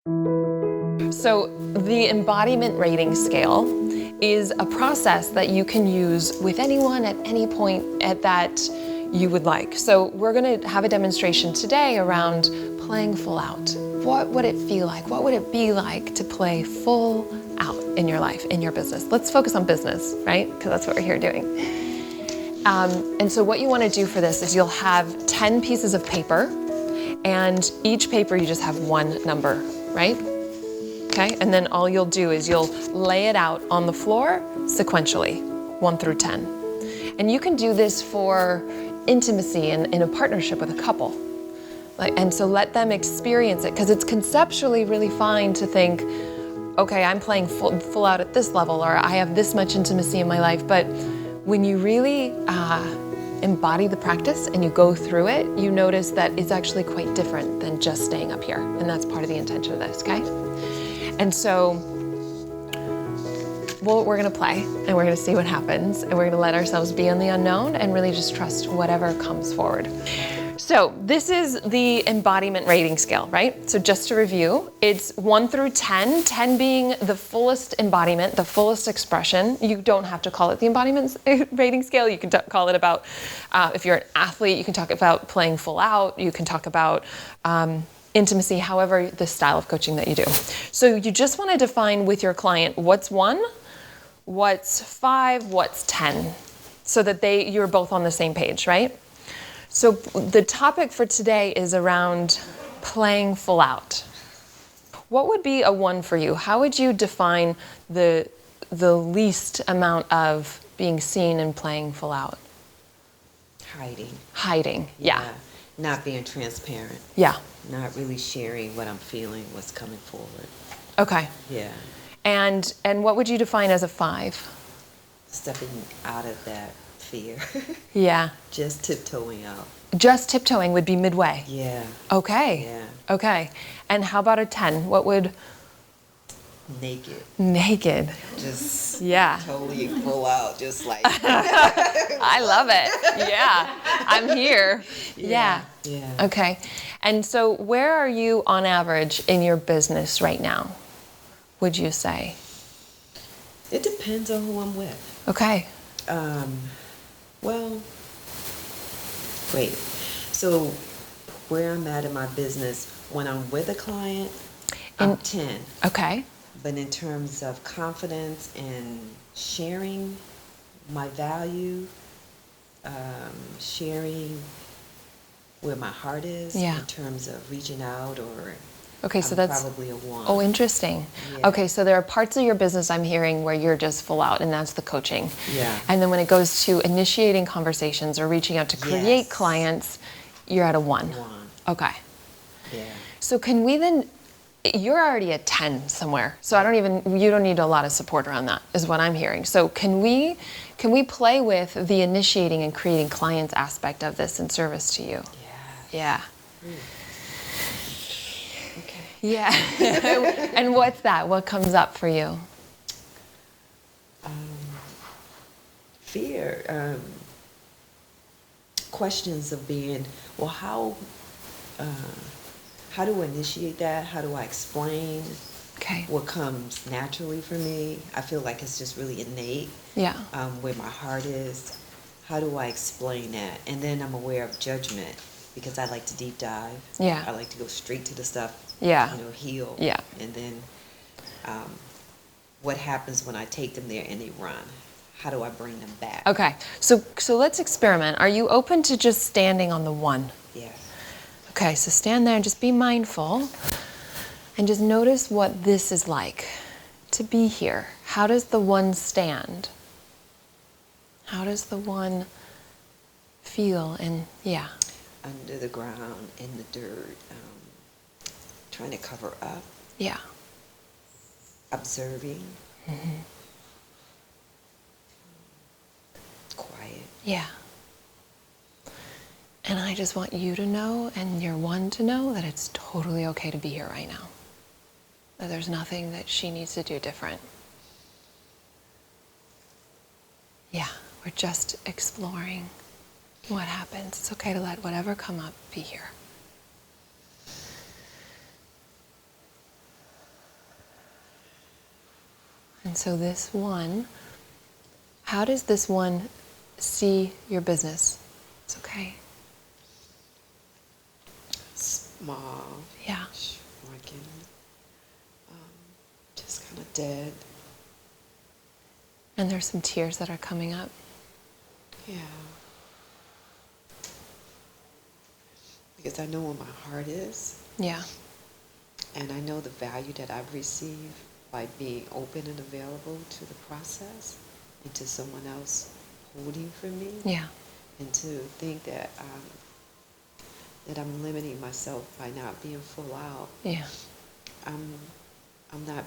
So the embodiment rating scale is a process that you can use with anyone at any point that you would like. So we're going to have a demonstration today around playing full out. What would it feel like? What would it be like to play full out in your life, in your business? Let's focus on business, right? Because that's what we're here doing. And so what you want to do for this is you'll have 10 pieces of paper, and each paper you just have one number, right? Okay, and then all you'll do is you'll lay it out on the floor sequentially, 1 through 10. And you can do this for intimacy and in a partnership with a couple. And so let them experience it, because it's conceptually really fine to think, okay, I'm playing full out at this level, or I have this much intimacy in my life. But when you really embody the practice and you go through it, you notice that it's actually quite different than just staying up here. And that's part of the intention of this, okay? And so we're gonna play and we're gonna see what happens, and we're gonna let ourselves be in the unknown and really just trust whatever comes forward. So this is the embodiment rating scale, right? So just to review, it's 1 through 10, 10 being the fullest embodiment, the fullest expression. You don't have to call it the embodiment rating scale. You can call it about, if you're an athlete, you can talk about playing full out. You can talk about intimacy, however the style of coaching that you do. So you just want to define with your client what's 1, what's 5, what's 10, so that you're both on the same page, right? So the topic for today is around playing full out. What would be a 1 for you? How would you define the least amount of being seen and playing full out? Hiding, yeah. Not being transparent. Yeah. Not really sharing what I'm feeling, what's coming forward. Okay. Yeah. And what would you define as a 5? Stepping out of that fear. Yeah. Just tiptoeing out. Just tiptoeing would be midway. Yeah. Okay. Yeah. Okay. And how about a 10? What would? Naked. Just totally full out, just like. I love it. Yeah. I'm here. Yeah. Okay. And so where are you on average in your business right now, would you say? It depends on who I'm with. Okay. Well, wait. So where I'm at in my business, when I'm with a client, I'm 10. Okay. But in terms of confidence and sharing my value, sharing where my heart is in terms of reaching out, or okay, so that's probably a 1. Oh, interesting. Yeah. Okay, so there are parts of your business I'm hearing where you're just full out, and that's the coaching. Yeah. And then when it goes to initiating conversations or reaching out to create clients, you're at a 1. 1. Okay. Yeah. So can we then? You're already at 10 somewhere, so you don't need a lot of support around that, is what I'm hearing. So can we play with the initiating and creating clients aspect of this in service to you? Yeah. Okay. Yeah. And what's that? What comes up for you? Fear. Questions of being, well, how do I initiate that? How do I explain what comes naturally for me? I feel like it's just really innate. Yeah. Where my heart is. How do I explain that? And then I'm aware of judgment, because I like to deep dive. Yeah. I like to go straight to the stuff. Yeah. Heal. Yeah. And then what happens when I take them there and they run? How do I bring them back? Okay. So let's experiment. Are you open to just standing on the 1? Yes. Okay, so stand there and just be mindful and just notice what this is like to be here. How does the 1 stand? How does the 1 feel? And under the ground, in the dirt, trying to cover up. Yeah. Observing. Mm-hmm. Quiet. Yeah. And I just want you to know, and your 1 to know, that it's totally okay to be here right now. That there's nothing that she needs to do different. Yeah, we're just exploring what happens. It's okay to let whatever come up be here. And so this one, how does this one see your business? It's okay. Small. Yeah. Shrunken. Just kind of dead. And there's some tears that are coming up. Yeah. Because I know where my heart is. Yeah. And I know the value that I've received by being open and available to the process and to someone else holding for me. Yeah. And to think that that I'm limiting myself by not being full out. Yeah. I'm not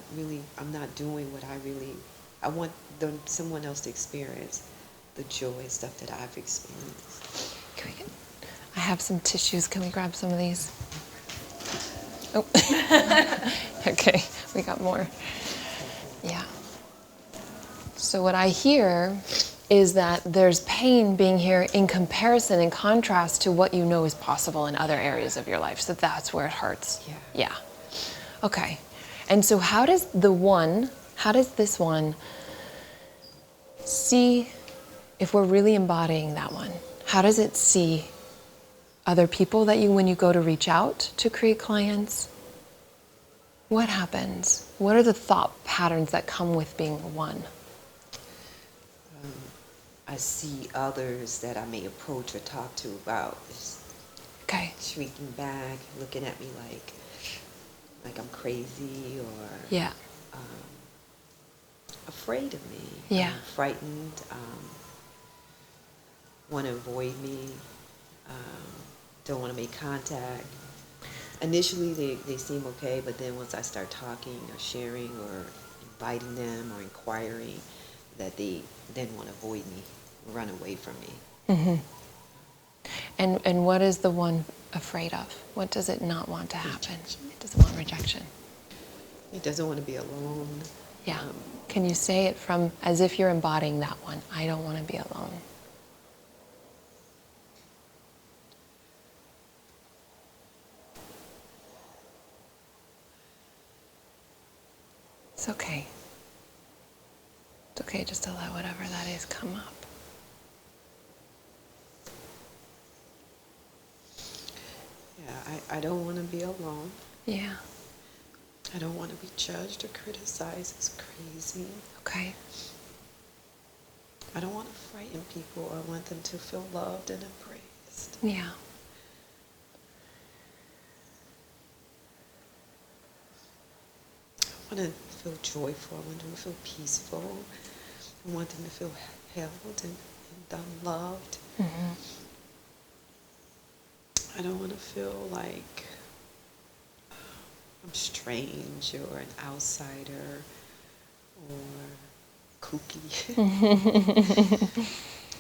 doing what I want someone else to experience the joy and stuff that I've experienced. I have some tissues. Can we grab some of these? Oh. Okay, we got more. Yeah. So what I hear is that there's pain being here in comparison, in contrast to what you know is possible in other areas of your life. So that's where it hurts. Yeah. Yeah. Okay. And so how does this one see, if we're really embodying that one, how does it see other people that when you go to reach out to create clients? What happens? What are the thought patterns that come with being one? I see others that I may approach or talk to about Okay. shrinking back, looking at me like I'm crazy or Yeah. afraid of me. Yeah. Frightened, want to avoid me, don't want to make contact. Initially they seem okay, but then once I start talking or sharing or inviting them or inquiring, that they then want to avoid me, run away from me. Mm-hmm. And what is the one afraid of? What does it not want to happen? Rejection. It doesn't want rejection. It doesn't want to be alone. Yeah. Can you say it from as if you're embodying that one? I don't want to be alone. It's okay. It's okay just to let whatever that is come up. Yeah, I don't want to be alone. Yeah. I don't want to be judged or criticized as crazy. Okay. I don't want to frighten people. I want them to feel loved and embraced. Yeah. I want to feel joyful. I want them to feel peaceful. I want them to feel held and loved. Mm-hmm. I don't want to feel like I'm strange or an outsider or kooky,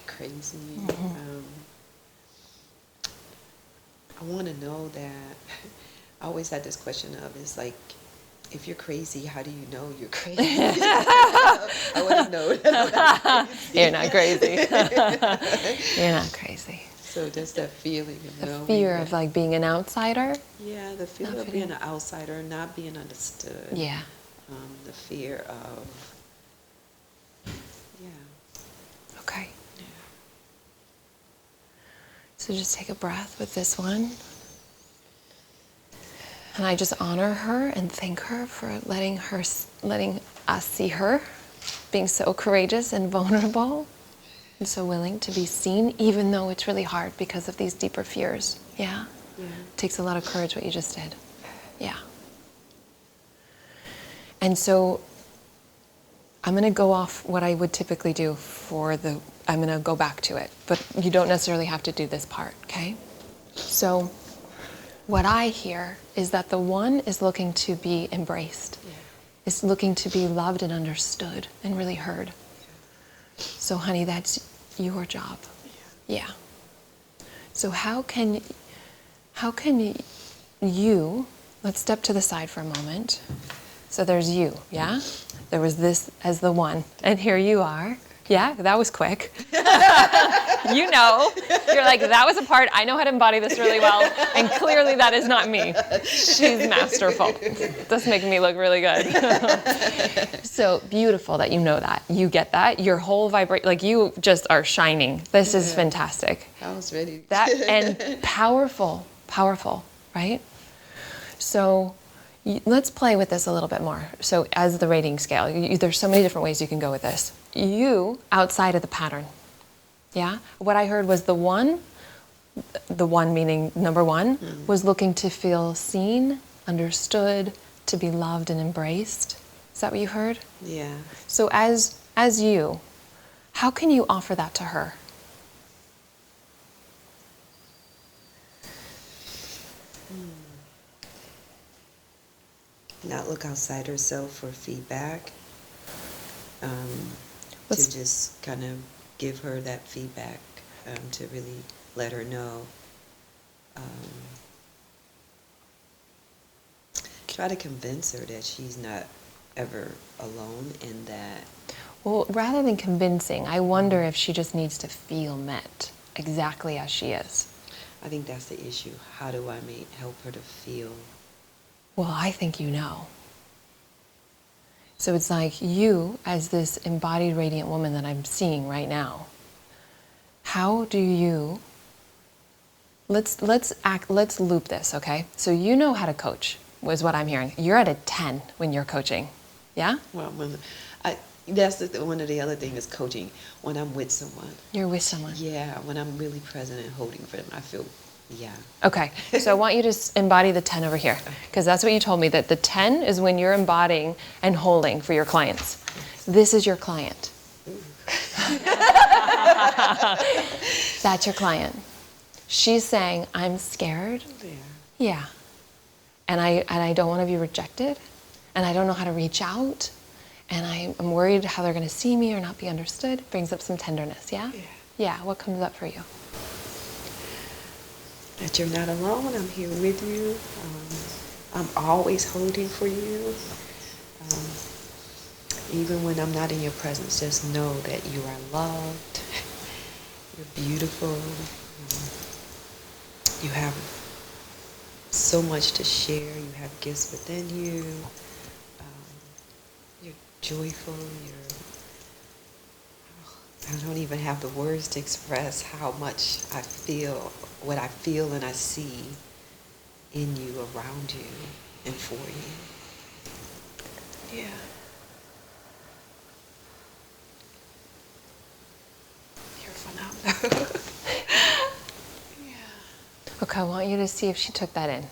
crazy. Mm-hmm. I want to know that. I always had this question of, it's like, if you're crazy, how do you know you're crazy? I want to know that You're not crazy. You're not crazy. So just that feeling of knowing. The fear that, of like being an outsider? Yeah, the fear of being an outsider, not being understood. Yeah. The fear of, yeah. Okay. Yeah. So just take a breath with this one. And I just honor her and thank her for letting us see her being so courageous and vulnerable and so willing to be seen, even though it's really hard because of these deeper fears. Yeah? Yeah. It takes a lot of courage what you just did. Yeah. And so I'm going to go off what I would typically do I'm going to go back to it, but you don't necessarily have to do this part, okay? So what I hear is that the one is looking to be embraced, is looking to be loved and understood and really heard. So honey, that's your job. Yeah. So how can you, let's step to the side for a moment. So there's you, yeah? There was this as the one, and here you are, Yeah, that was quick. You know, you're like, that was a part, I know how to embody this really well, and clearly that is not me. She's masterful. That's making me look really good. So beautiful that you know that. You get that. Your whole like you just are shining. This is fantastic. I was ready. That, and powerful, right? So let's play with this a little bit more. So as the rating scale, there's so many different ways you can go with this. You, outside of the pattern, yeah? What I heard was the one meaning number one, was looking to feel seen, understood, to be loved and embraced. Is that what you heard? Yeah. So as you, how can you offer that to her? Not look outside herself for feedback. To just kind of give her that feedback, to really let her know. Try to convince her that she's not ever alone and that... Well, rather than convincing, I wonder if she just needs to feel met exactly as she is. I think that's the issue. How do I help her to feel? Well, I think you know. So it's like you, as this embodied radiant woman that I'm seeing right now, how do you, let's loop this, okay? So you know how to coach, was what I'm hearing. You're at a 10 when you're coaching, yeah? Well, that's one of the other things is coaching. When I'm with someone. You're with someone. Yeah, when I'm really present and holding for them, I feel, yeah. Okay, so I want you to embody the 10 over here, because that's what you told me, that the 10 is when you're embodying and holding for your clients. This is your client. That's your client. She's saying, I'm scared. Yeah. And I don't want to be rejected, and I don't know how to reach out, and I'm worried how they're going to see me or not be understood. Brings up some tenderness, yeah? Yeah, what comes up for you? That you're not alone. I'm here with you. I'm always holding for you. Even when I'm not in your presence, just know that you are loved. You're beautiful. You have so much to share. You have gifts within you. You're joyful. I don't even have the words to express how much I feel, what I feel and I see in you, around you, and for you. Yeah. You're phenomenal. Yeah. Okay, I want you to see if she took that in.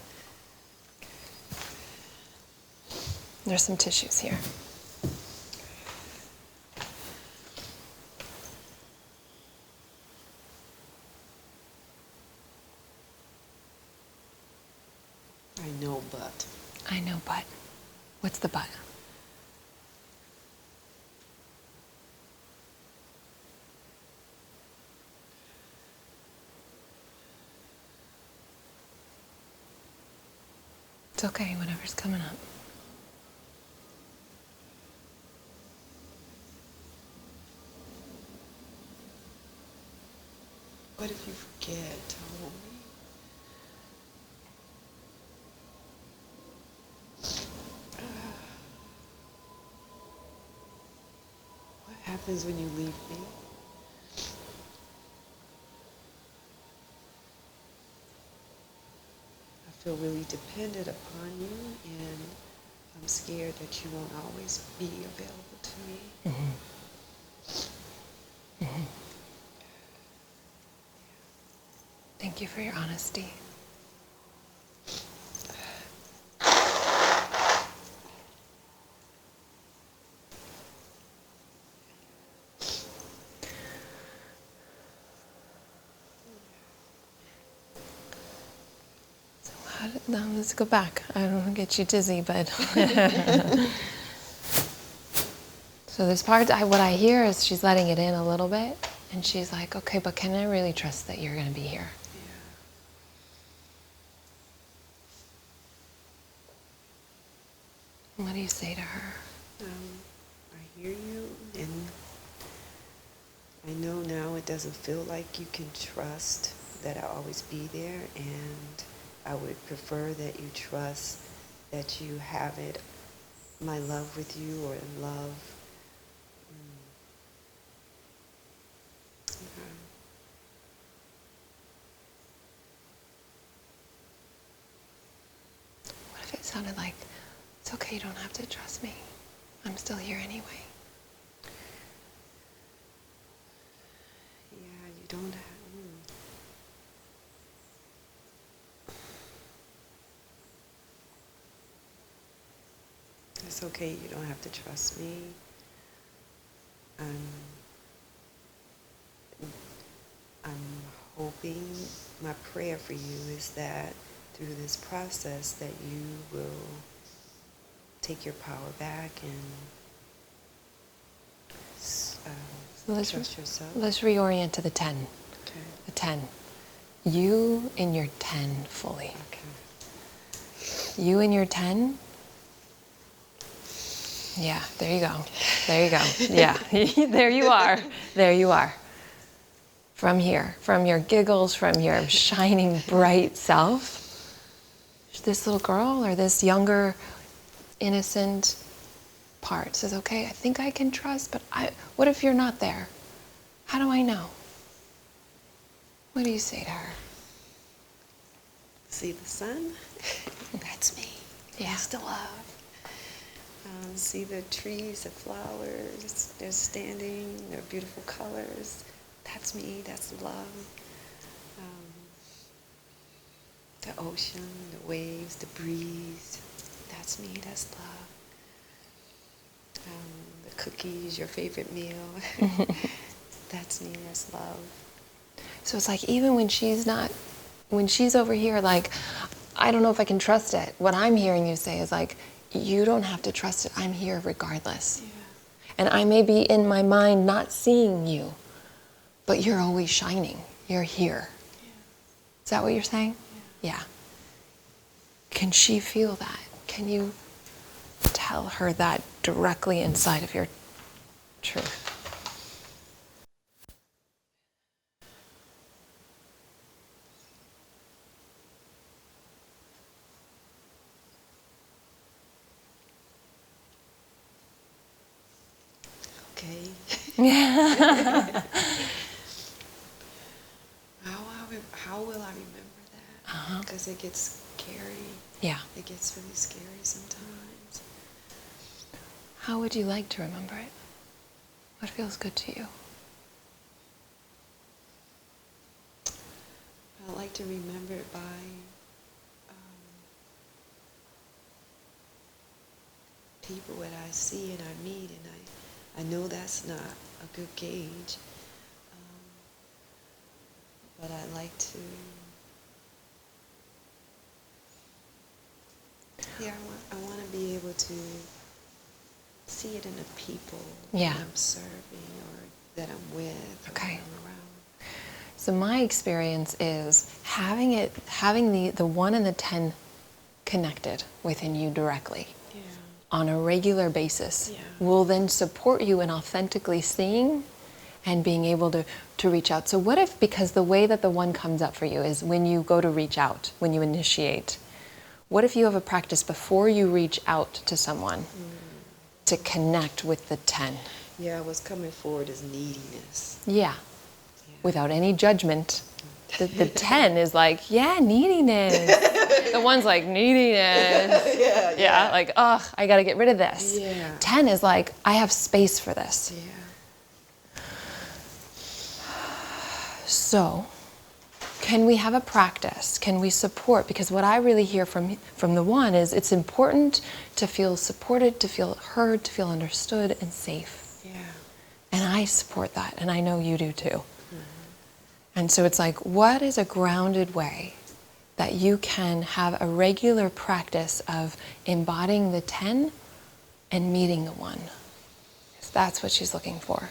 There's some tissues here. I know, but. What's the but? It's okay, whatever's coming up. What if you forget, Tony? What happens when you leave me? I feel really dependent upon you, and I'm scared that you won't always be available to me. Mm-hmm. Mm-hmm. Thank you for your honesty. Now let's go back. I don't want to get you dizzy, but so this part, what I hear is she's letting it in a little bit, and she's like, okay, but can I really trust that you're going to be here? Yeah. What do you say to her? I hear you, and I know now it doesn't feel like you can trust that I'll always be there, and I would prefer that you trust that you have it, my love with you, or love. Okay. What if it sounded like, it's okay, you don't have to trust me. I'm still here anyway. Yeah, you don't have. It's okay, you don't have to trust me. I'm hoping, my prayer for you is that through this process that you will take your power back and trust yourself. Let's reorient to the 10. Okay. The 10. You in your 10 fully. Okay. You in your 10. Yeah, there you go. There you go. Yeah, there you are. There you are. From here, from your giggles, from your shining, bright self, this little girl or this younger, innocent part says, okay, I think I can trust, but what if you're not there? How do I know? What do you say to her? See the sun? That's me. Yeah. That's the love. See the trees, the flowers, they're standing, they're beautiful colors. That's me, that's love. The ocean, the waves, the breeze, that's me, that's love. The cookies, your favorite meal, that's me, that's love. So it's like even when she's over here, like, I don't know if I can trust it. What I'm hearing you say is like, you don't have to trust it. I'm here regardless. Yeah. And I may be in my mind not seeing you, but you're always shining. You're here. Yeah. Is that what you're saying? Yeah. Can she feel that? Can you tell her that directly inside of your truth? Okay. How will I remember that? Because it gets scary. Yeah. It gets really scary sometimes. How would you like to remember it? What feels good to you? I like to remember it by people that I see and I meet, and I know that's not a good gauge, but I like to, I want to be able to see it in the people Yeah. that I'm serving or that I'm with or Okay. that I'm around. So my experience is having the 1 and the 10 connected within you directly. Yeah. On a regular basis, Yeah. will then support you in authentically seeing and being able to reach out. So what if, because the way that the 1 comes up for you is when you go to reach out, when you initiate, what if you have a practice before you reach out to someone to connect with the 10? Yeah, what's coming forward is neediness. Yeah, without any judgment. The 10 is like, yeah, neediness. The 1's like, neediness. Yeah, like, ugh, I gotta get rid of this. Yeah. 10 is like, I have space for this. Yeah. So, can we have a practice? Can we support? Because what I really hear from the 1 is it's important to feel supported, to feel heard, to feel understood and safe. Yeah. And I support that, and I know you do too. And so it's like, what is a grounded way that you can have a regular practice of embodying the 10 and meeting the 1? Because that's what she's looking for.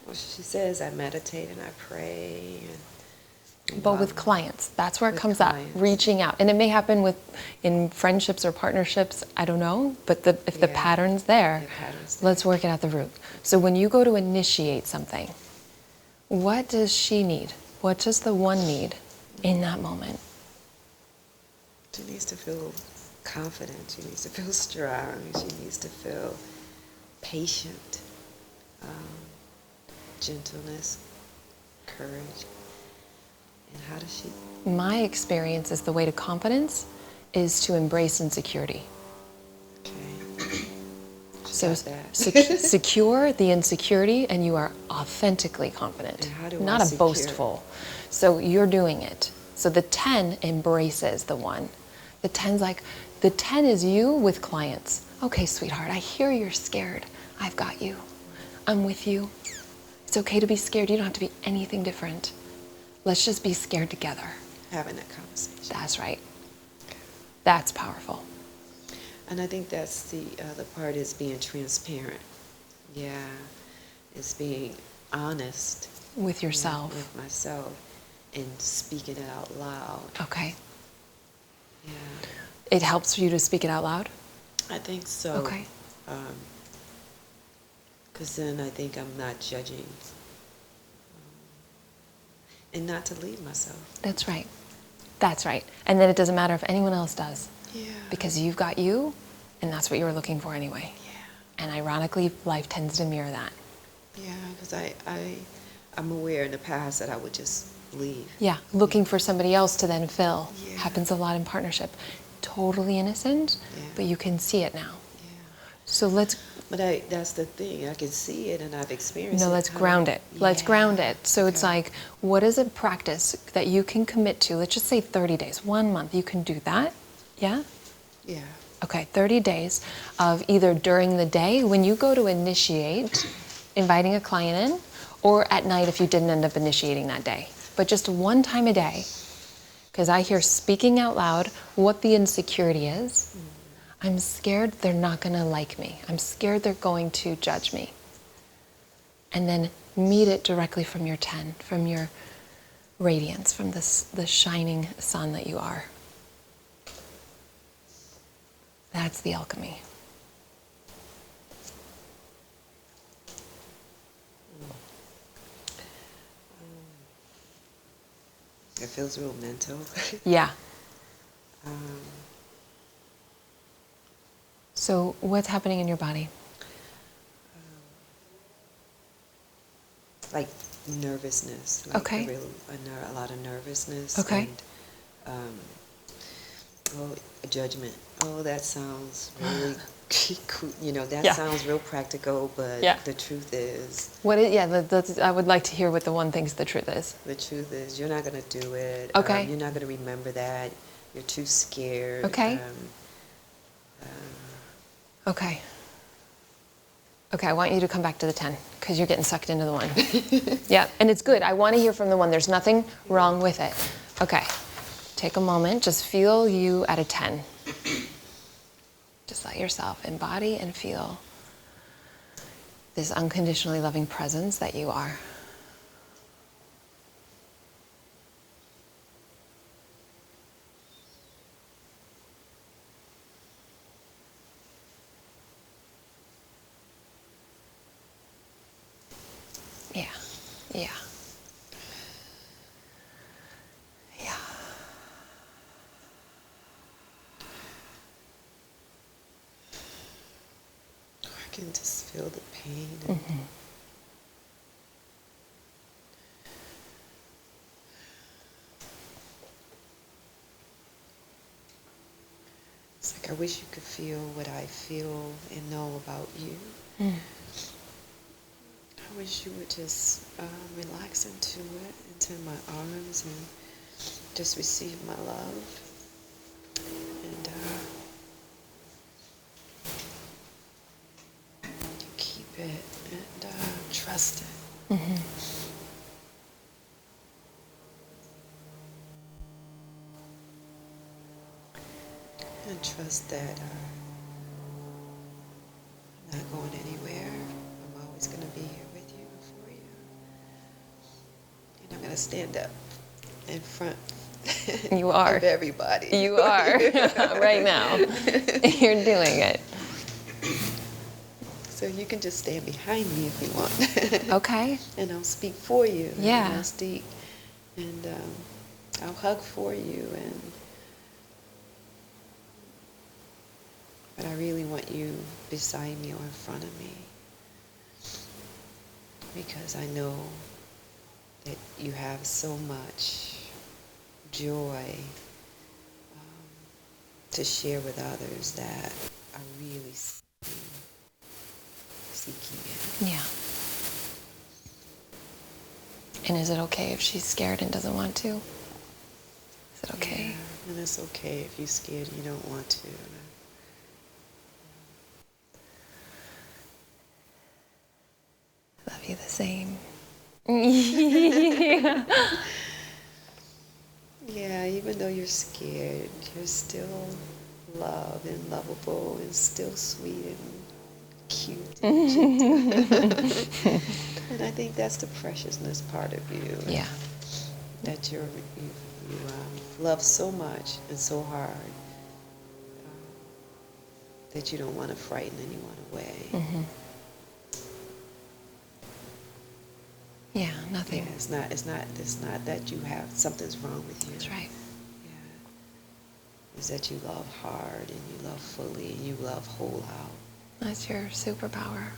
Well, she says I meditate and I pray, and But with clients, that's where it With comes clients. up, reaching out. And it may happen in friendships or partnerships, I don't know, but if the Yeah. pattern's there, The pattern's there. let's work it at the root. So when you go to initiate something, what does she need? What does the one need in that moment? She needs to feel confident. She needs to feel strong. She needs to feel patient, gentleness, courage. And how does she? My experience is the way to confidence is to embrace insecurity. Okay. So Got that. secure the insecurity, and you are authentically confident, And how do not I a secure? boastful. So you're doing it. So the 10 embraces the 1. The 10's like, the 10 is you with clients. Okay, sweetheart, I hear you're scared. I've got you. I'm with you. It's okay to be scared. You don't have to be anything different. Let's just be scared together. Having that conversation. That's right. That's powerful. And I think that's the other part is being transparent. Yeah. It's being honest. With yourself. With myself. And speaking it out loud. Okay. Yeah. It helps you to speak it out loud? I think so. Okay. Because then I think I'm not judging. And not to leave myself. That's right. That's right. And then it doesn't matter if anyone else does. Yeah. Because you've got you, and that's what you were looking for anyway. Yeah. And ironically, life tends to mirror that. Yeah, because I'm aware in the past that I would just leave. Yeah, looking for somebody else to then fill. Yeah. Happens a lot in partnership. Totally innocent, Yeah. but you can see it now. Yeah. So let's... But that's the thing. I can see it and I've experienced it. No, let's ground it. Let's Yeah. ground it. So it's Okay. like, what is a practice that you can commit to? Let's just say 30 days, 1 month. You can do that? Yeah? Yeah. Okay, 30 days of either during the day when you go to initiate, inviting a client in, or at night if you didn't end up initiating that day. But just one time a day, because I hear speaking out loud what the insecurity is. I'm scared they're not going to like me. I'm scared they're going to judge me. And then meet it directly from your 10, from your radiance, from the shining sun that you are. That's the alchemy. It feels real mental. Yeah. um, So what's happening in your body? like nervousness. Like Okay. A lot of nervousness. Okay. And, a judgment. Oh, that sounds really cool. That Yeah. sounds real practical, but Yeah. the truth is, I would like to hear what the one thinks the truth is. you're not going to do it. Okay. You're not going to remember that. You're too scared. Okay. Okay. Okay, I want you to come back to the 10 because you're getting sucked into the 1. Yeah, and it's good. I want to hear from the 1. There's nothing wrong with it. Okay, take a moment. Just feel you at a 10. Just let yourself embody and feel this unconditionally loving presence that you are. Yeah, yeah, yeah. I can just feel the pain. And it's like I wish you could feel what I feel and know about you. I wish you would just relax into it, into my arms, and just receive my love. And keep it and trust it. And trust that I'm not going anywhere. I'm always going to be here with you and for you. And I'm going to stand up in front You are. of everybody. You are. Right now. You're doing it. So you can just stand behind me if you want. Okay. And I'll speak for you. Yeah. And I'll speak, and I'll hug for you. But I really want you beside me or in front of me, because I know that you have so much joy to share with others that are really seeking it. Yeah. And is it okay if she's scared and doesn't want to? Is it okay? Yeah, and it's okay if you're scared and you don't want to. Love you the same. Yeah. Yeah, even though you're scared, you're still loved and lovable and still sweet and cute and gentle. And I think that's the preciousness part of you. Yeah. That you love so much and so hard that you don't want to frighten anyone away. Mm-hmm. Yeah, nothing. Yeah, it's not that you have something's wrong with you. That's right. Yeah. It's that you love hard and you love fully and you love whole out. That's your superpower.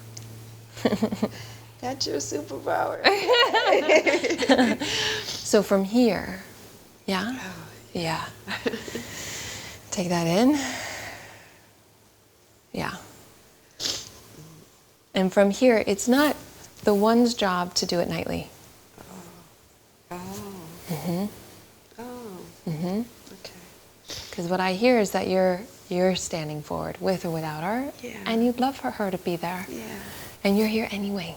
That's your superpower. So from here, yeah? Oh, yeah. Take that in. Yeah. And from here, it's not the one's job to do it nightly. Oh. Mm-hmm. Oh. Mm-hmm. Okay. Because what I hear is that you're standing forward with or without her, Yeah. and you'd love for her to be there. Yeah. And you're here anyway.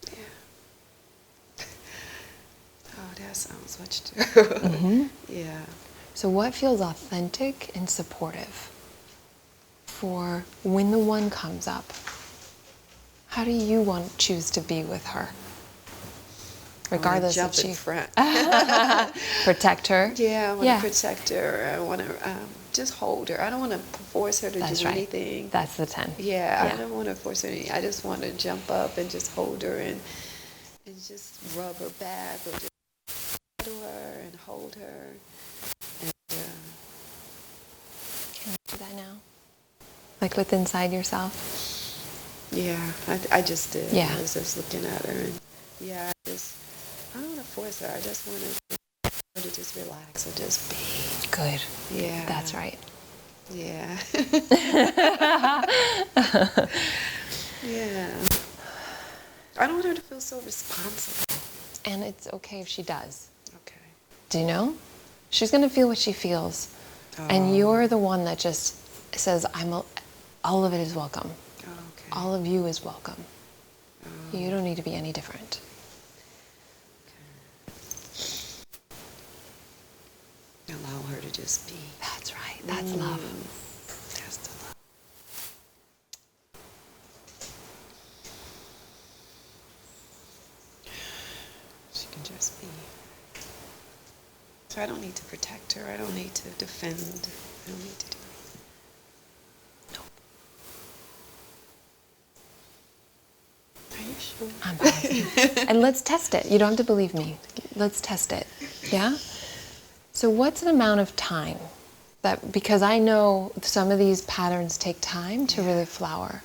Yeah. Oh, that sounds much true. Mm-hmm. Yeah. So what feels authentic and supportive for when the one comes up? How do you choose to be with her? Regardless jump if she in front. protect her. Yeah, I want to protect her. I want to just hold her. I don't want to force her to That's do right. anything. That's the 10. Yeah, I don't want to force her anything. I just want to jump up and just hold her and just rub her back or just to her and hold her. And, Can you do that now? Like with inside yourself? yeah, I just did. Yeah. I was just looking at her and I don't want to force her. I just want her to just relax and just be. Good. Yeah. That's right. Yeah. Yeah. I don't want her to feel so responsible. And it's okay if she does. Okay. Do you know? She's going to feel what she feels. And you're the one that just says, all of it is welcome. Okay. All of you is welcome. You don't need to be any different. Okay. Allow her to just be. That's right. That's love. That's the love. She can just be. So I don't need to protect her. I don't need to defend. I don't need to do anything. Are you sure? I'm positive. And let's test it. You don't have to believe me. Let's test it. Yeah? So what's an amount of time that, because I know some of these patterns take time to really flower.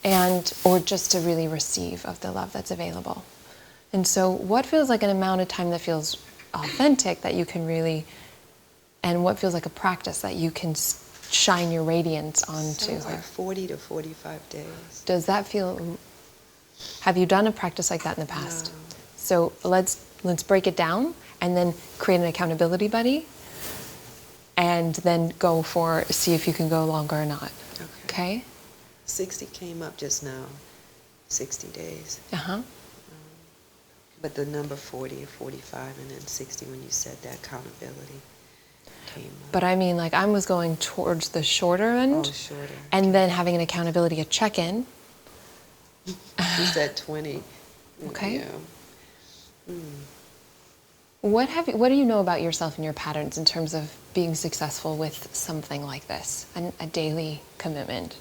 Yeah. Or just to really receive of the love that's available. And so what feels like an amount of time that feels authentic that you can really, and what feels like a practice that you can shine your radiance onto Sounds her? like 40 to 45 days. Does that feel, have you done a practice like that in the past? No. So let's break it down and then create an accountability buddy and then see if you can go longer or not. Okay? 60 came up just now. 60 days. Uh-huh. But the number 40 or 45 and then 60 when you said that accountability came up. But I mean, like I was going towards the shorter end. Oh, shorter. And then having an accountability, a check-in. You said 20. Okay. Yeah. What do you know about yourself and your patterns in terms of being successful with something like this, a daily commitment?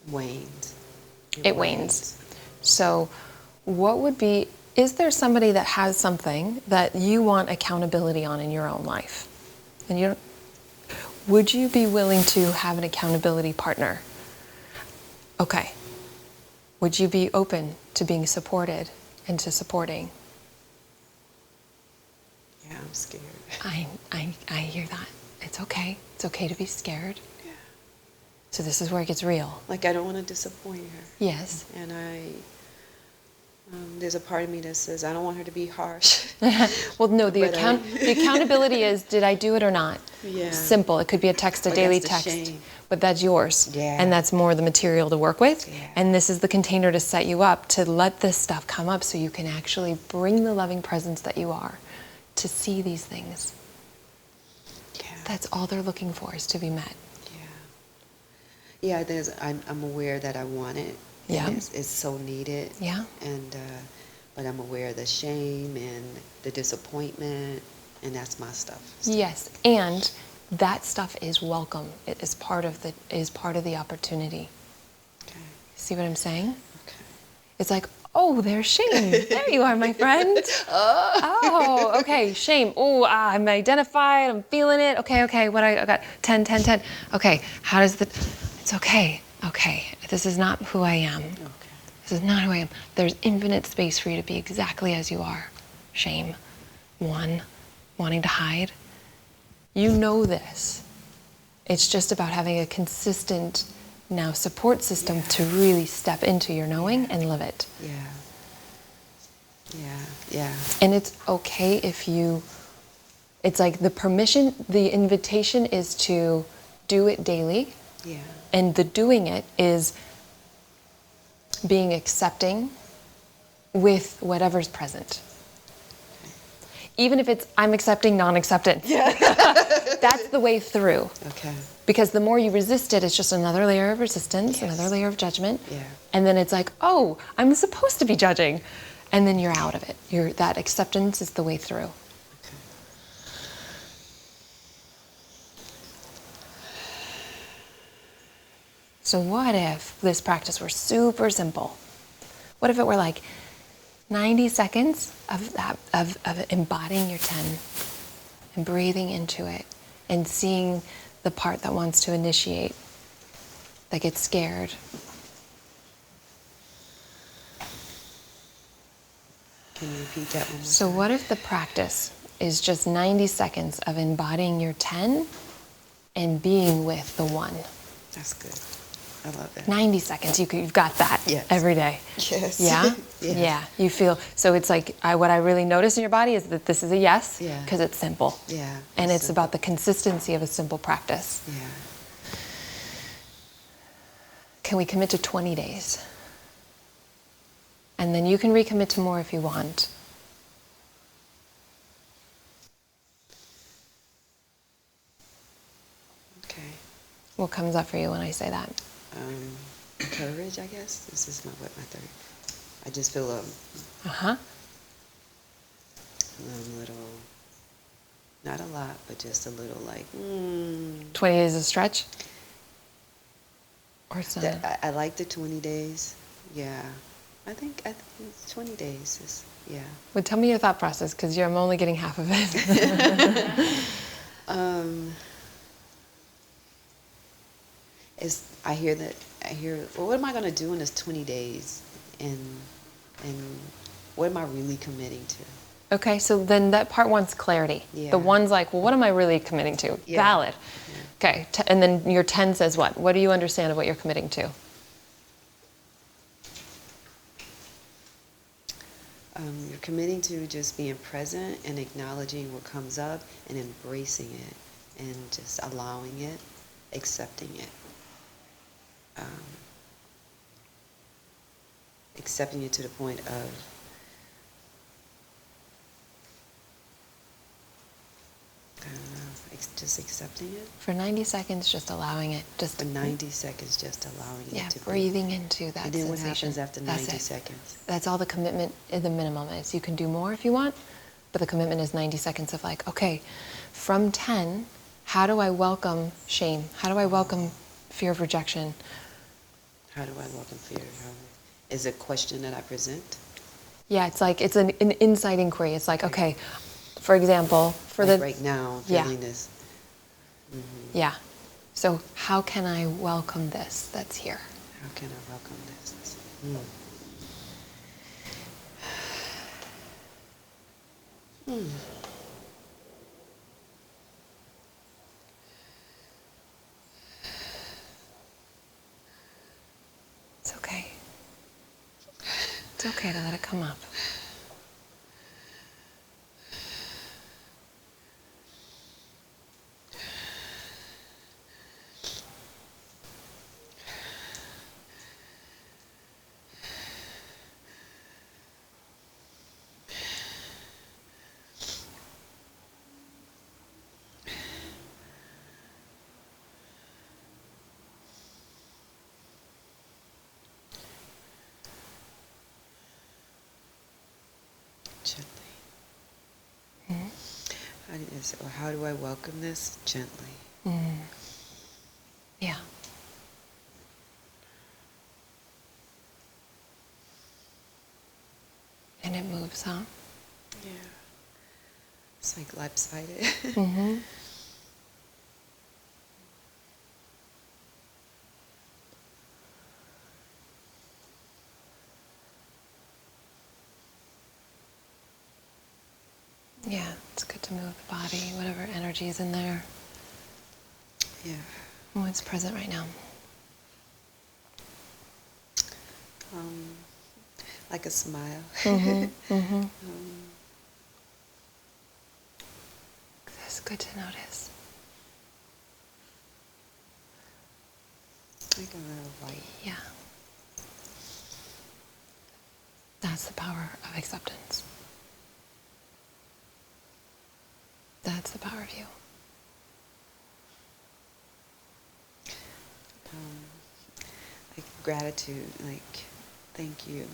Wanes. It wanes. So is there somebody that has something that you want accountability on in your own life? And would you be willing to have an accountability partner? Okay. Would you be open to being supported and to supporting? Yeah, I'm scared. I hear that. It's okay. It's okay to be scared. Yeah. So this is where it gets real. Like, I don't want to disappoint her. Yes. And there's a part of me that says I don't want her to be harsh. Well, no, the accountability is, did I do it or not? Yeah. Simple. It could be a text, a daily that's the text. shame. But that's yours. Yeah. And that's more the material to work with. Yeah. And this is the container to set you up to let this stuff come up so you can actually bring the loving presence that you are to see these things. Yeah. That's all they're looking for, is to be met. Yeah. I'm aware that I want it. Yeah. And it's so needed. Yeah. And but I'm aware of the shame and the disappointment, and that's my stuff. Yes, and that stuff is welcome. It is part of the opportunity. Okay. See what I'm saying? Okay. It's like, oh, there's shame. There you are, my friend. Oh, okay, shame. Oh, I'm identified. I'm feeling it. Okay. What I got? 10. Okay. It's okay. Okay. This is not who I am. Okay. This is not who I am. There's infinite space for you to be exactly as you are. Shame. Wanting to hide. You know this. It's just about having a consistent now support system to really step into your knowing and live it. Yeah. And it's okay if it's like the invitation is to do it daily. Yeah. And the doing it is being accepting with whatever's present. Even if it's, I'm accepting non-acceptance. Yeah. That's the way through. Okay. Because the more you resist it, it's just another layer of resistance, another layer of judgment. Yeah. And then it's like, oh, I'm supposed to be judging. And then you're out of it. That acceptance is the way through. Okay. So what if this practice were super simple? What if it were like 90 seconds of embodying your 10 and breathing into it and seeing the part that wants to initiate, that gets scared. Can you repeat that one more So time? what if the practice is just 90 seconds of embodying your 10 and being with the 1? That's good. I love that. 90 seconds, you've got that every day. Yes. Yeah? Yes. Yeah, you feel, so it's like, what I really notice in your body is that this is a yes, because it's simple. Yeah. And it's about the consistency of a simple practice. Yeah. Can we commit to 20 days? And then you can recommit to more if you want. Okay. What comes up for you when I say that? Courage, I guess. This is my third. I just feel a little, not a lot, but just a little like, 20 days of stretch? Or it's not? I like the 20 days. Yeah. I think 20 days is, yeah. Well, tell me your thought process, because I'm only getting half of it. I hear, well, what am I going to do in this 20 days? And what am I really committing to? Okay, so then that part wants clarity. Yeah. The one's like, well, what am I really committing to? Yeah. Valid. Yeah. Okay, and then your 10 says what? What do you understand of what you're committing to? You're committing to just being present and acknowledging what comes up and embracing it and just allowing it, accepting it. Accepting it to the point of I don't know, just accepting it. For 90 seconds, just allowing it. Just For 90 seconds, just allowing it to be. breathing into that And then what sensation. happens after 90 seconds? That's all the commitment, the minimum is. You can do more if you want, But the commitment is 90 seconds of like, okay, from 10, how do I welcome shame? How do I welcome fear of rejection? How do I welcome fear? Is it a question that I present? Yeah, it's like, it's an inside inquiry. It's like, okay, for example, for like the... right now, I'm Yeah. feeling this. Yeah. So how can I welcome this that's here? How can I welcome this? It's okay. It's okay to let it come up. Gently. How do I welcome this? Gently. Yeah. And it moves, huh? Yeah. It's like lopsided. Mm-hmm. Yeah, it's good to move the body, whatever energy is in there. Yeah. What's present right now? Like a smile. Mm-hmm. Mm-hmm. That's good to notice. Like a little white. Yeah. That's the power of acceptance. That's the power of you. Like gratitude, like thank you.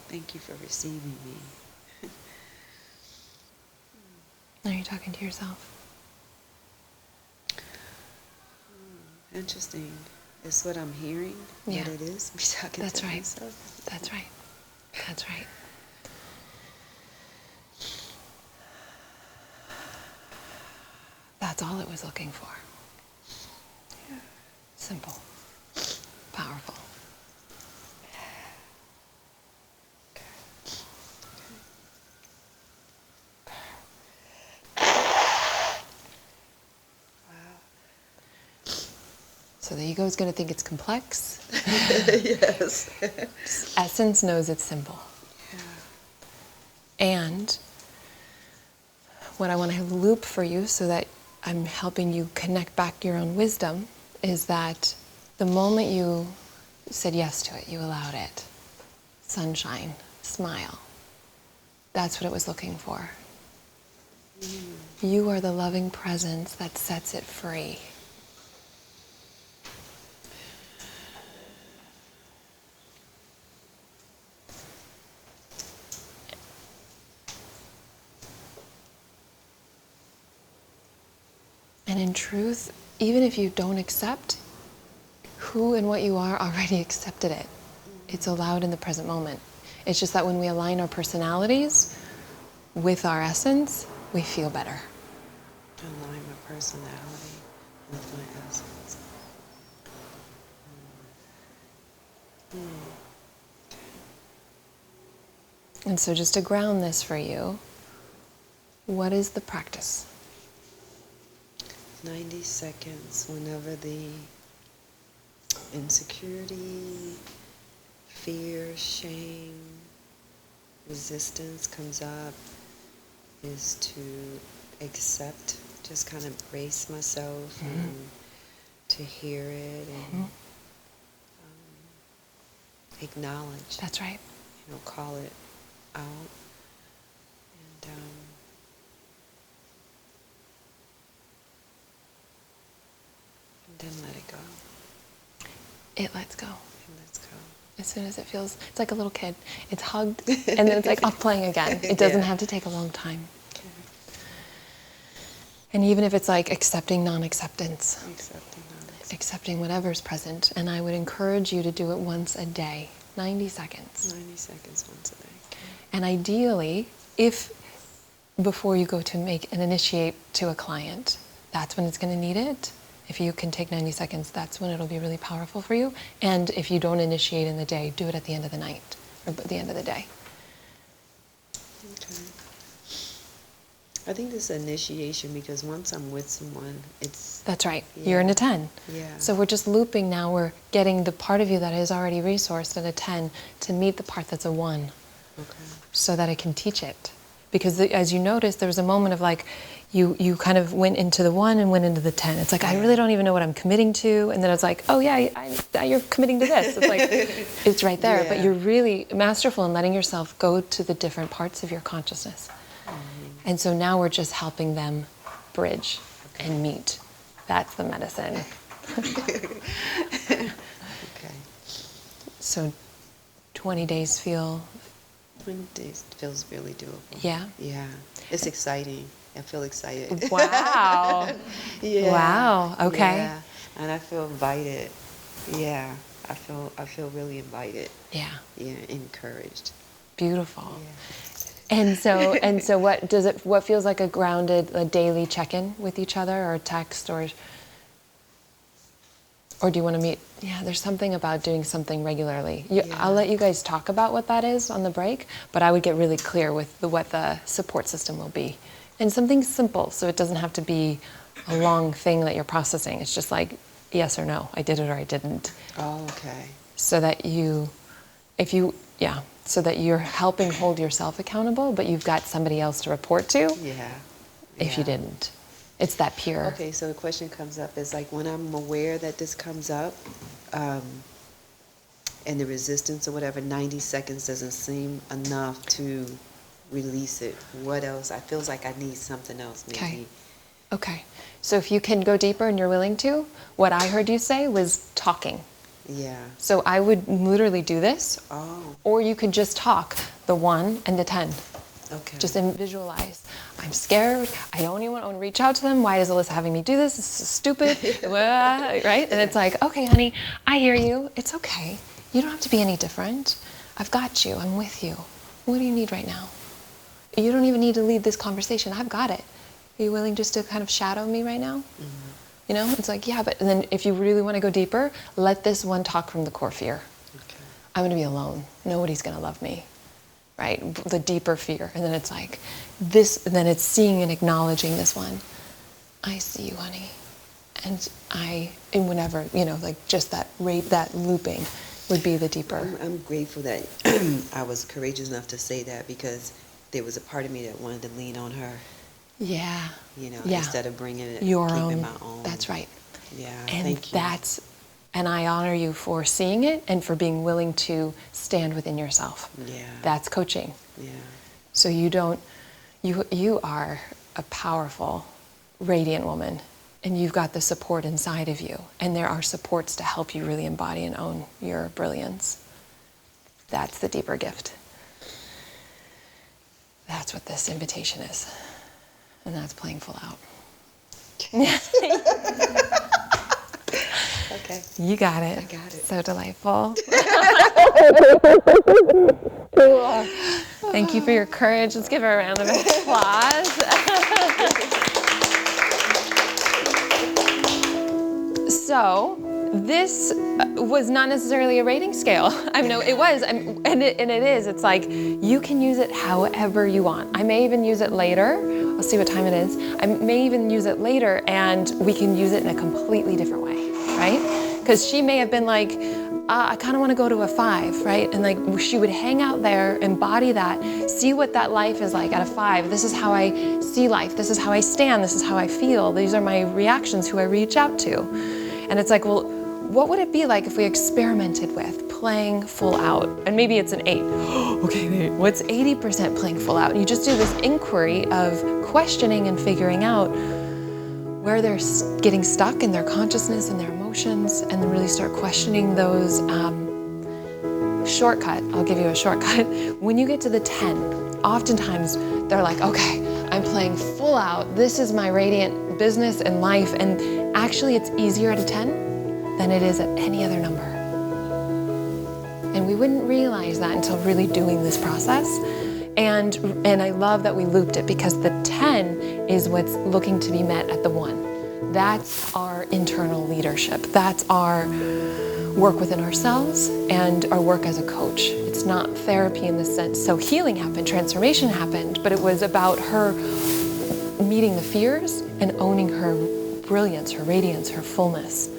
Thank you for receiving me. Now you're talking to yourself. Interesting. It's what I'm hearing. Yeah. What it is. Me talking That's to right. myself. That's right. That's right. That's all it was looking for. Yeah. Simple. Powerful. So the ego is going to think it's complex. Yes. Essence knows it's simple. Yeah. And what I want to loop for you so that I'm helping you connect back your own wisdom is that the moment you said yes to it, you allowed it. Sunshine, smile. That's what it was looking for. You are the loving presence that sets it free. And in truth, even if you don't accept, who and what you are already accepted it. It's allowed in the present moment. It's just that when we align our personalities with our essence, we feel better. Align my personality with my essence. And so just to ground this for you, what is the practice? 90 seconds whenever the insecurity, fear, shame, resistance comes up is to accept, just kind of brace myself and to hear it and acknowledge. That's right. Call it out and then let it go. it lets go. Let's go. As soon as it feels, it's like a little kid. It's hugged, and then it's like off playing again. It doesn't have to take a long time. Okay. And even if it's like accepting non-acceptance, Accepting whatever's present, and I would encourage you to do it once a day, 90 seconds. 90 seconds once a day. Okay. And ideally, if before you go to make an initiate to a client, that's when it's going to need it. If you can take 90 seconds, that's when it'll be really powerful for you. And if you don't initiate in the day, do it at the end of the night or at the end of the day. Okay. I think this initiation, because once I'm with someone, it's... That's right. Yeah. You're in a 10. Yeah. So we're just looping now. We're getting the part of you that is already resourced at a 10 to meet the part that's a 1. Okay. So that I can teach it. Because as you noticed, there was a moment of like, you kind of went into the 1 and went into the 10. It's like, I really don't even know what I'm committing to. And then it's like, oh yeah, you're committing to this. It's like, it's right there. Yeah. But you're really masterful in letting yourself go to the different parts of your consciousness. And so now we're just helping them bridge and meet. That's the medicine. Okay. So 20 days feel... 20 days feels really doable. Yeah? Yeah. It's exciting. I feel excited. Wow. Yeah. Wow. Okay. Yeah. And I feel invited. Yeah. I feel really invited. Yeah. Yeah. Encouraged. Beautiful. Yeah. And so what feels like a daily check-in with each other, or a text, or do you want to meet? Yeah, there's something about doing something regularly. I'll let you guys talk about what that is on the break, but I would get really clear with what the support system will be. And something simple, so it doesn't have to be a long thing that you're processing. It's just like, yes or no, I did it or I didn't. Oh, okay. So that so that you're helping hold yourself accountable, but you've got somebody else to report to. Yeah. If you didn't. It's that pure. Okay, so a question comes up is like, when I'm aware that this comes up, and the resistance or whatever, 90 seconds doesn't seem enough to release it. What else? I feels like I need something else maybe. Okay. So if you can go deeper and you're willing to, what I heard you say was talking. Yeah. So I would literally do this. Oh. Or you could just talk the 1 and the 10. Okay. Just visualize. I'm scared. I don't even want to reach out to them. Why is Alyssa having me do this? This is stupid. Right? And it's like, okay, honey, I hear you. It's okay. You don't have to be any different. I've got you. I'm with you. What do you need right now? You don't even need to lead this conversation. I've got it. Are you willing just to kind of shadow me right now? Mm-hmm. You know, it's like, yeah, but and then if you really want to go deeper, let this one talk from the core fear. Okay. I'm going to be alone. Nobody's going to love me. Right? The deeper fear. And then it's like this, and then it's seeing and acknowledging this one. I see you, honey. And whenever, like just that looping would be the deeper. I'm grateful that I was courageous enough to say that, because there was a part of me that wanted to lean on her. Yeah. Instead of bringing it, your keeping own. my own. That's right. Yeah. And thank you. And I honor you for seeing it and for being willing to stand within yourself. Yeah. That's coaching. Yeah. So you are a powerful, radiant woman, and you've got the support inside of you. And there are supports to help you really embody and own your brilliance. That's the deeper gift. That's what this invitation is. And that's playing full out. Okay. You got it. I got it. So delightful. Thank you for your courage. Let's give her a round of applause. So this was not necessarily a rating scale. I know it was, and it is. It's like you can use it however you want. I may even use it later. I'll see what time it is. I may even use it later, and we can use it in a completely different way, right? Because she may have been like, I kind of want to go to a 5, right? And like she would hang out there, embody that, see what that life is like at a 5. This is how I see life. This is how I stand. This is how I feel. These are my reactions, who I reach out to. And it's like, well, what would it be like if we experimented with playing full out? And maybe it's an 8. Okay, what's 80% playing full out? And you just do this inquiry of questioning and figuring out, where they're getting stuck in their consciousness and their emotions, and then really start questioning those. Shortcut, I'll give you a shortcut. When you get to the 10, oftentimes they're like, okay, I'm playing full out. This is my radiant business and life. And actually it's easier at a 10 than it is at any other number. And we wouldn't realize that until really doing this process. And I love that we looped it, because the 10 is what's looking to be met at the 1. That's our internal leadership. That's our work within ourselves and our work as a coach. It's not therapy in the sense. So healing happened, transformation happened, but it was about her meeting the fears and owning her brilliance, her radiance, her fullness.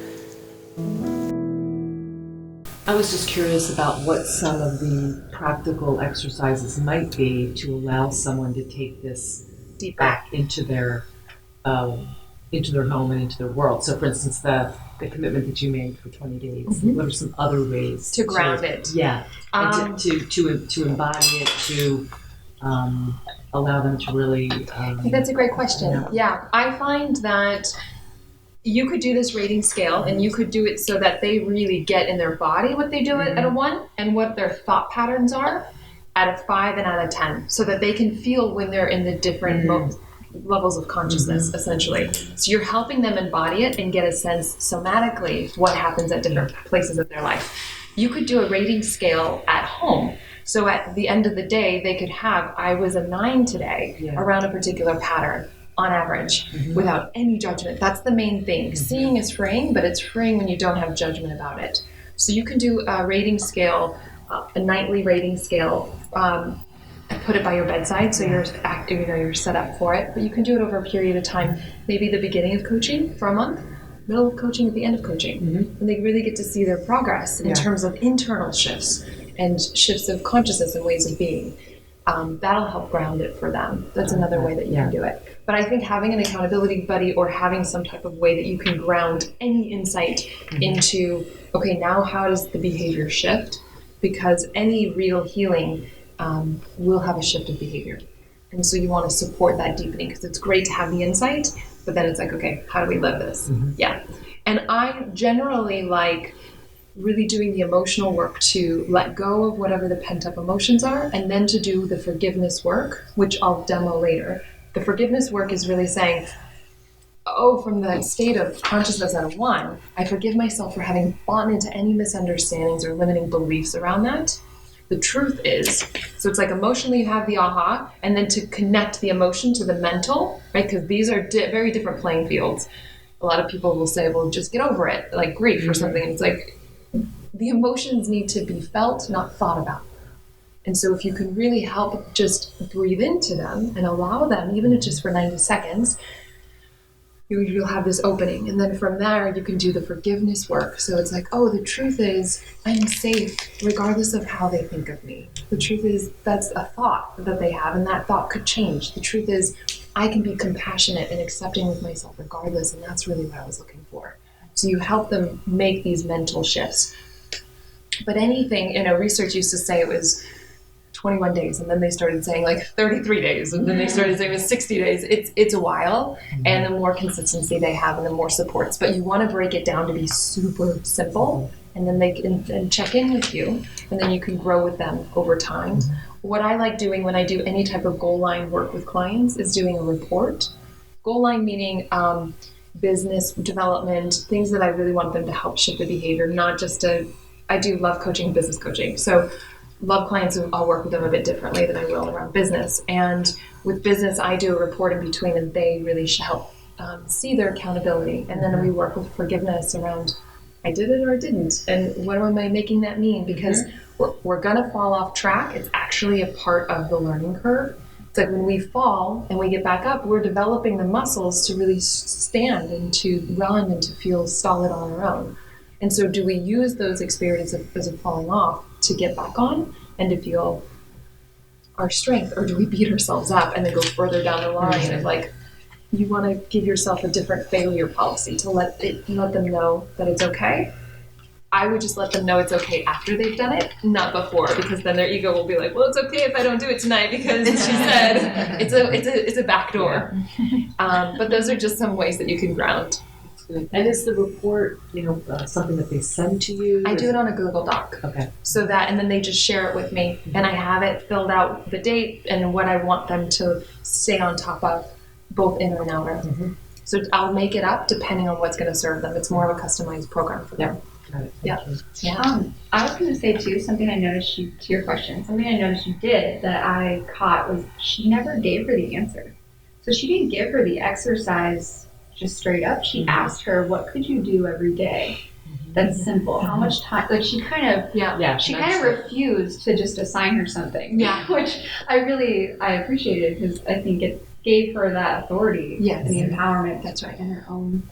I was just curious about what some of the practical exercises might be to allow someone to take this deep back into their home and into their world. So, for instance, the commitment that you made for 20 days. Mm-hmm. What are some other ways to ground it? Yeah, and to embody it, to allow them to really. I think that's a great question. Yeah, I find that you could do this rating scale, and you could do it so that they really get in their body what they do at a 1, and what their thought patterns are at a 5 and at a 10, so that they can feel when they're in the different levels of consciousness, essentially. So you're helping them embody it and get a sense somatically what happens at different places of their life. You could do a rating scale at home. So at the end of the day, they could have, I was a 9 today, around a particular pattern, on average, without any judgment. That's the main thing. Seeing is freeing, but it's freeing when you don't have judgment about it. So you can do a rating scale, a nightly rating scale, put it by your bedside, so you're active, you're set up for it. But you can do it over a period of time, maybe the beginning of coaching for a month, middle of coaching, at the end of coaching. And they really get to see their progress in terms of internal shifts and shifts of consciousness and ways of being. That'll help ground it for them. That's another way that you can do it. But I think having an accountability buddy, or having some type of way that you can ground any insight into, okay, now how does the behavior shift? Because any real healing will have a shift of behavior. And so you want to support that deepening, because it's great to have the insight, but then it's like, okay, how do we live this? Yeah. And I generally like really doing the emotional work to let go of whatever the pent-up emotions are, and then to do the forgiveness work, which I'll demo later. The forgiveness work is really saying, oh, from the state of consciousness at a 1, I forgive myself for having bought into any misunderstandings or limiting beliefs around that. The truth is, so it's like emotionally you have the aha, and then to connect the emotion to the mental, right? Because these are very different playing fields. A lot of people will say, well, just get over it, like grief or something. And it's like, the emotions need to be felt, not thought about. And so if you can really help just breathe into them and allow them, even if just for 90 seconds, you'll have this opening. And then from there, you can do the forgiveness work. So it's like, oh, the truth is I'm safe regardless of how they think of me. The truth is that's a thought that they have, and that thought could change. The truth is I can be compassionate and accepting with myself regardless, and that's really what I was looking for. So you help them make these mental shifts. But anything, research used to say it was 21 days, and then they started saying like 33 days, and then they started saying it was 60 days. It's a while, and the more consistency they have and the more supports. But you want to break it down to be super simple, and then they can check in with you, and then you can grow with them over time. What I like doing when I do any type of goal line work with clients is doing a report. Goal line meaning business development, things that I really want them to help shift the behavior, not just I do love coaching, business coaching. So love clients who I'll work with them a bit differently than I will around business. And with business, I do a report in between, and they really should help see their accountability. And then we work with forgiveness around, I did it or I didn't. And what am I making that mean? Because we're going to fall off track. It's actually a part of the learning curve. It's like when we fall and we get back up, we're developing the muscles to really stand and to run and to feel solid on our own. And so do we use those experiences of falling off to get back on and to feel our strength, or do we beat ourselves up and then go further down the line of like, you want to give yourself a different failure policy to let them know that it's okay, I would just let them know it's okay after they've done it, not before, because then their ego will be like, well, it's okay if I don't do it tonight because she said it's a back door. But those are just some ways that you can ground. And is the report, something that they send to you? I do it on a Google Doc. Okay. So that, and then they just share it with me, and I have it filled out, the date and what I want them to stay on top of, both inner and outer. Mm-hmm. So I'll make it up depending on what's going to serve them. It's more of a customized program for them. Got it. Yeah. Thank you. Yeah. I was going to say too, something I noticed to your question, something I noticed you did that I caught was she never gave her the answer. So she didn't give her the exercise just straight up. She asked her, what could you do every day? That's simple. How much time? Like she kind of, she kind of refused to just assign her something. Yeah. Which I appreciated because I think it gave her that authority. Yes. And the empowerment. That's right. In her own.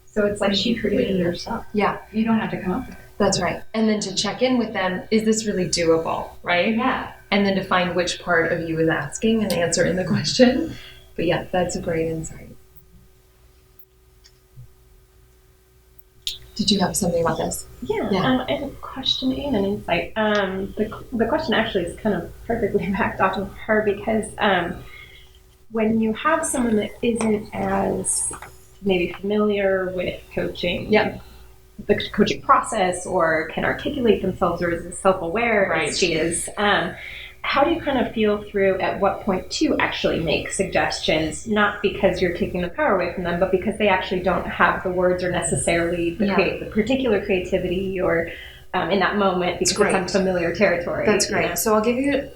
So it's like she created it herself. Yeah. You don't have to come up with it. That's right. And then to check in with them, is this really doable, right? Yeah. And then to find which part of you is asking and answer in the question. But yeah, that's a great insight. Did you have something about this? Yeah. I have a question and an insight. The question actually is kind of perfectly backed off of her because when you have someone that isn't as maybe familiar with coaching, the coaching process, or can articulate themselves, or is self-aware as she is, how do you kind of feel through at what point to actually make suggestions, not because you're taking the power away from them, but because they actually don't have the words or necessarily the particular creativity or in that moment because it's unfamiliar territory. That's great. Yeah. So I'll give you,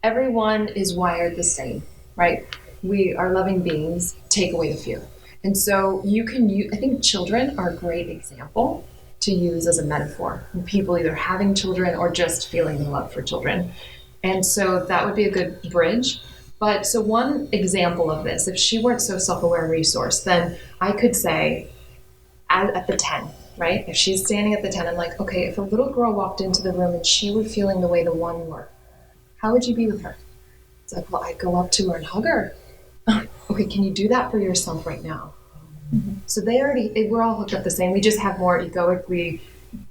everyone is wired the same, right? We are loving beings, take away the fear. And so you can use, I think children are a great example to use as a metaphor. People either having children or just feeling the love for children. And so that would be a good bridge. But so one example of this, if she weren't so self-aware resource, then I could say at the 10, right? If she's standing at the 10, I'm like, okay, if a little girl walked into the room and she were feeling the way the 1 were, how would you be with her? It's like, well, I'd go up to her and hug her. Okay, can you do that for yourself right now? Mm-hmm. So we're all hooked up the same. We just have more egoically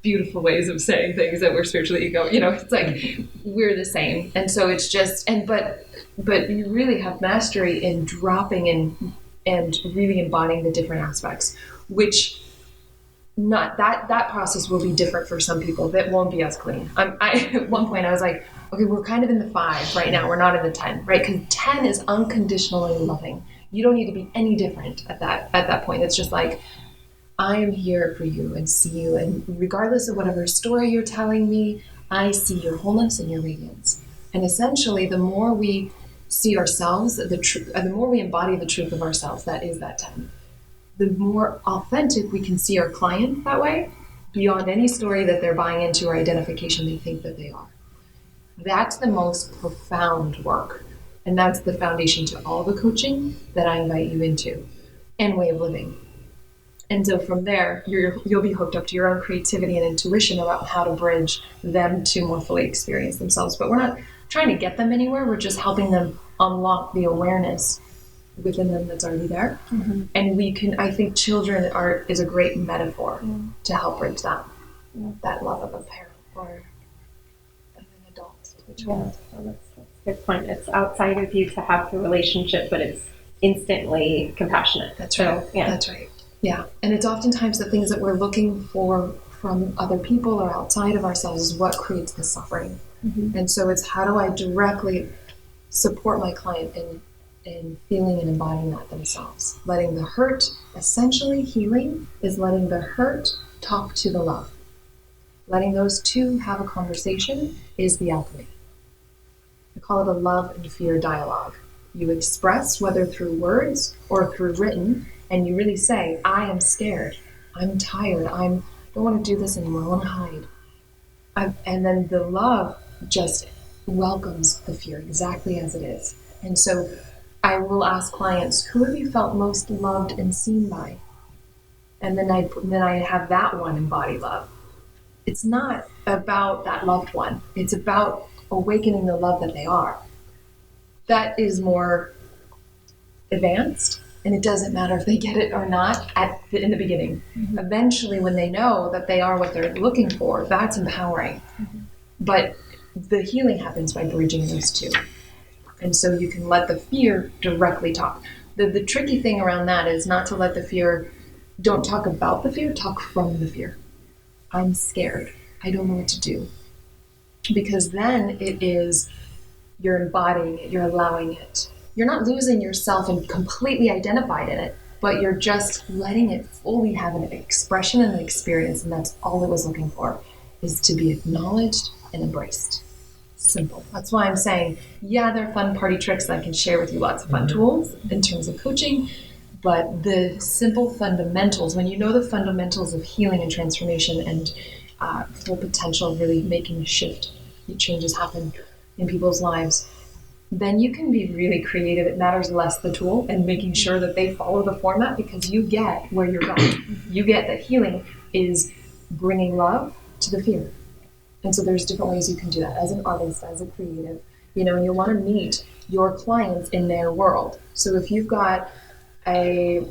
beautiful ways of saying things that we're spiritually it's like we're the same. And so it's just, but you really have mastery in dropping in and really embodying the different aspects, which not that process will be different for some people. That won't be as clean. At one point I was like, okay, we're kind of in the 5 right now. We're not in the 10, right? Because 10 is unconditionally loving. You don't need to be any different at that point. It's just like, I am here for you and see you. And regardless of whatever story you're telling me, I see your wholeness and your radiance. And essentially, the more we see ourselves, the more we embody the truth of ourselves, that is that 10, the more authentic we can see our client that way, beyond any story that they're buying into or identification they think that they are. That's the most profound work. And that's the foundation to all the coaching that I invite you into and way of living. And so from there, you'll be hooked up to your own creativity and intuition about how to bridge them to more fully experience themselves. But we're not trying to get them anywhere. We're just helping them unlock the awareness within them that's already there. Mm-hmm. And I think children is a great metaphor to help bridge that love of a parent or of an adult to a child. Well, that's a good point. It's outside of you to have the relationship, but it's instantly compassionate. That's right. Yeah. That's right. Yeah. And it's oftentimes the things that we're looking for from other people or outside of ourselves is what creates the suffering. Mm-hmm. And so it's how do I directly support my client in feeling and embodying that themselves. Letting the hurt, essentially healing, is letting the hurt talk to the love. Letting those two have a conversation is the alchemy. I call it a love and fear dialogue. You express, whether through words or through written, and you really say, I am scared, I'm tired, I don't want to do this anymore, I want to hide. And then the love just welcomes the fear exactly as it is. And so I will ask clients, who have you felt most loved and seen by? And then I have that one embody love. It's not about that loved one. It's about awakening the love that they are. That is more advanced, And it doesn't matter if they get it or not in the beginning. Eventually, when they know that they are what they're looking for, that's empowering. But the healing happens by bridging those two. And so you can let the fear directly talk. The tricky thing around that is not to let the fear, don't talk about the fear, talk from the fear. I'm scared. I don't know what to do. Because then it is, you're embodying it, you're allowing it. You're not losing yourself and completely identified in it, but you're just letting it fully have an expression and an experience, and that's all it was looking for, is to be acknowledged and embraced. Simple. That's why I'm saying, yeah, they're fun party tricks. I can share with you lots of fun tools in terms of coaching, but the simple fundamentals, when you know the fundamentals of healing and transformation and full potential of really making a shift, changes happen in people's lives, then you can be really creative. It matters less the tool and making sure that they follow the format, because you get where you're going. You get that healing is bringing love to the fear. And so there's different ways you can do that as an artist, as a creative, and you want to meet your clients in their world. So if you've got a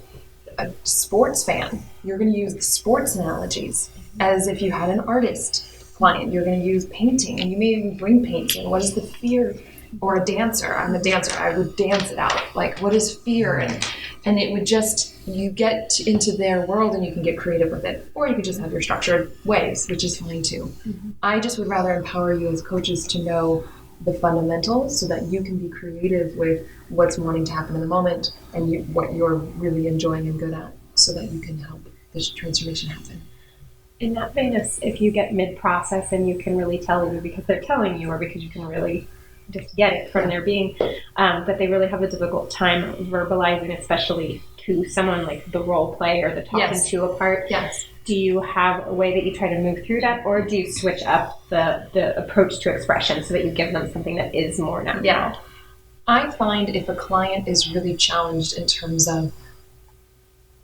sports fan, you're going to use the sports analogies. As if you had an artist client, you're going to use painting, and you may even bring painting. What is the fear? Or a dancer. I'm a dancer. I would dance it out. Like, what is fear? And it would just, you get into their world and you can get creative with it. Or you could just have your structured ways, which is fine too. I just would rather empower you as coaches to know the fundamentals so that you can be creative with what's wanting to happen in the moment and what you're really enjoying and good at, so that you can help this transformation happen. In that vein, if you get mid-process and you can really tell you because they're telling you, or because you can really just get it from their being, that they really have a difficult time verbalizing, especially to someone like the role play or the talking to a part. Yes. Do you have a way that you try to move through that, or do you switch up the approach to expression so that you give them something that is more natural? Yeah. I find if a client is really challenged in terms of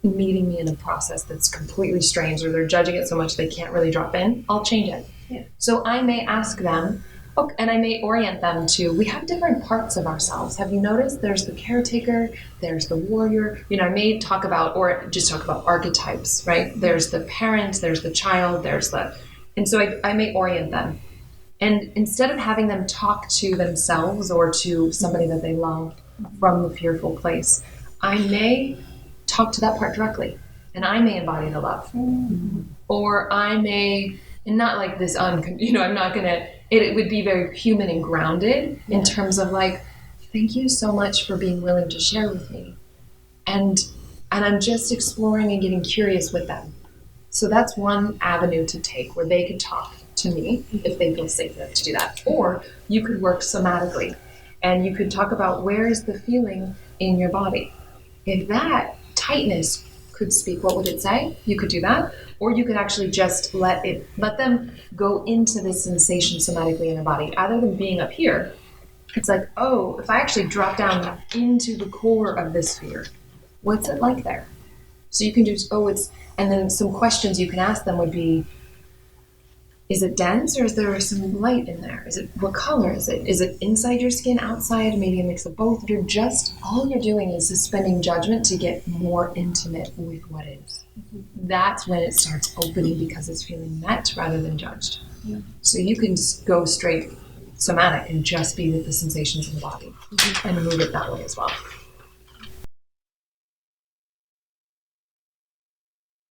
meeting me in a process that's completely strange, or they're judging it so much they can't really drop in, I'll change it. Yeah. So I may ask them, and I may orient them to, we have different parts of ourselves. Have you noticed there's the caretaker, there's the warrior? I may talk about, or just talk about archetypes, right? There's the parent, there's the child, and so I may orient them. And instead of having them talk to themselves or to somebody that they love from the fearful place, I may talk to that part directly, and I may embody the love. Or I may, and not like this, I'm not gonna, it would be very human and grounded in terms of like, thank you so much for being willing to share with me. And I'm just exploring and getting curious with them. So that's one avenue to take, where they can talk to me if they feel safe enough to do that. Or you could work somatically, and you could talk about, where is the feeling in your body? If that tightness could speak, what would it say? You could do that. Or you could actually just let them go into this sensation somatically in their body. Other than being up here, it's like, oh, if I actually drop down into the core of this fear, what's it like there? So you can do, and then some questions you can ask them would be, is it dense, or is there some light in there? What color is it? Is it inside your skin, outside, maybe a mix of both? All you're doing is suspending judgment to get more intimate with what is. That's when it starts opening, because it's feeling met rather than judged. Yeah. So you can go straight somatic and just be with the sensations in the body and move it that way as well.